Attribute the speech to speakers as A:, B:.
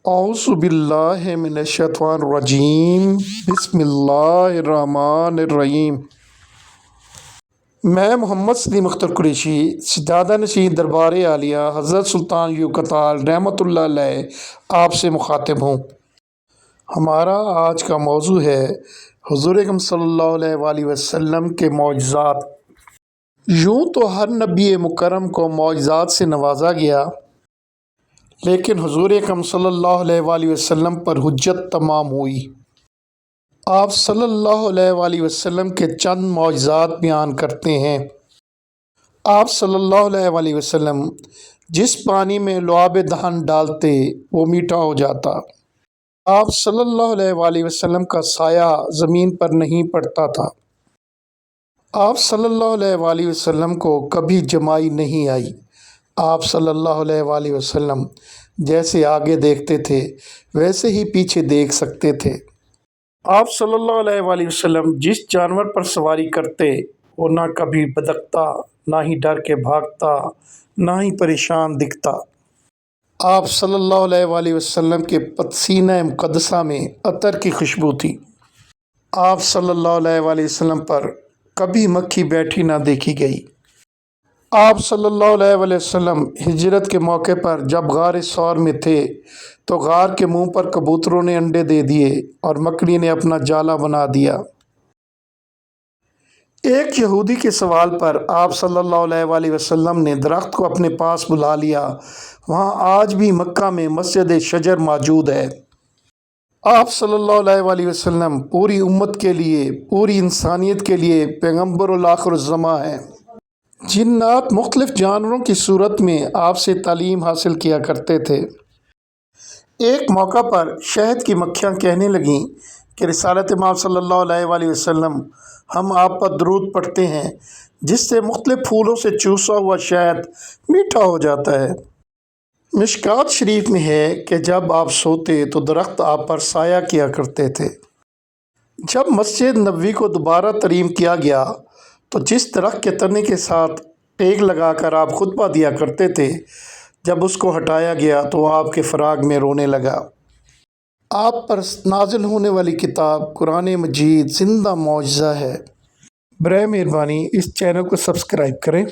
A: اعوذ باللہ من الشیطان الرجیم بسم اللہ الرحمن الرحیم۔ میں محمد سلیم اختر قریشی سجادہ نشین دربار عالیہ حضرت سلطان یوکتال رحمۃ اللہ علیہ آپ سے مخاطب ہوں۔ ہمارا آج کا موضوع ہے حضور اکرم صلی اللہ علیہ وآلہ وسلم کے معجزات۔ یوں تو ہر نبی مکرم کو معجزات سے نوازا گیا، لیکن حضور اکرم صلی اللہ علیہ وآلہ وسلم پر حجت تمام ہوئی۔ آپ صلی اللہ علیہ وآلہ وسلم کے چند معجزات بیان کرتے ہیں۔ آپ صلی اللہ علیہ وآلہ وسلم جس پانی میں لعاب دہن ڈالتے وہ میٹھا ہو جاتا۔ آپ صلی اللہ علیہ وآلہ وسلم کا سایہ زمین پر نہیں پڑتا تھا۔ آپ صلی اللہ علیہ وآلہ وسلم کو کبھی جمائی نہیں آئی۔ آپ صلی اللہ علیہ وآلہ وسلم جیسے آگے دیکھتے تھے ویسے ہی پیچھے دیکھ سکتے تھے۔ آپ صلی اللہ علیہ وآلہ وسلم جس جانور پر سواری کرتے وہ نہ کبھی بدکتا، نہ ہی ڈر کے بھاگتا، نہ ہی پریشان دکھتا۔ آپ صلی اللہ علیہ وآلہ وسلم کے پسینہ مقدسہ میں عطر کی خوشبو تھی۔ آپ صلی اللہ علیہ وآلہ وسلم پر کبھی مکھی بیٹھی نہ دیکھی گئی۔ آپ صلی اللہ علیہ وآلہ وسلم ہجرت کے موقع پر جب غار ثور میں تھے تو غار کے منہ پر کبوتروں نے انڈے دے دیے اور مکڑی نے اپنا جالا بنا دیا۔ ایک یہودی کے سوال پر آپ صلی اللہ علیہ وآلہ وسلم نے درخت کو اپنے پاس بلا لیا۔ وہاں آج بھی مکہ میں مسجد شجر موجود ہے۔ آپ صلی اللہ علیہ وآلہ وسلم پوری امت کے لیے، پوری انسانیت کے لیے پیغمبر الآخر الزماں ہیں۔ جنات مختلف جانوروں کی صورت میں آپ سے تعلیم حاصل کیا کرتے تھے۔ ایک موقع پر شہد کی مکھیاں کہنے لگیں کہ رسالت امام صلی اللہ علیہ وآلہ وسلم ہم آپ پر درود پڑھتے ہیں جس سے مختلف پھولوں سے چوسا ہوا شہد میٹھا ہو جاتا ہے۔ مشکوٰۃ شریف میں ہے کہ جب آپ سوتے تو درخت آپ پر سایہ کیا کرتے تھے۔ جب مسجد نبوی کو دوبارہ ترمیم کیا گیا تو جس درخت کے تنے کے ساتھ ٹیک لگا کر آپ خطبہ دیا کرتے تھے، جب اس کو ہٹایا گیا تو آپ کے فراق میں رونے لگا۔ آپ پر نازل ہونے والی کتاب قرآن مجید زندہ معجزہ ہے۔ برائے مہربانی اس چینل کو سبسکرائب کریں۔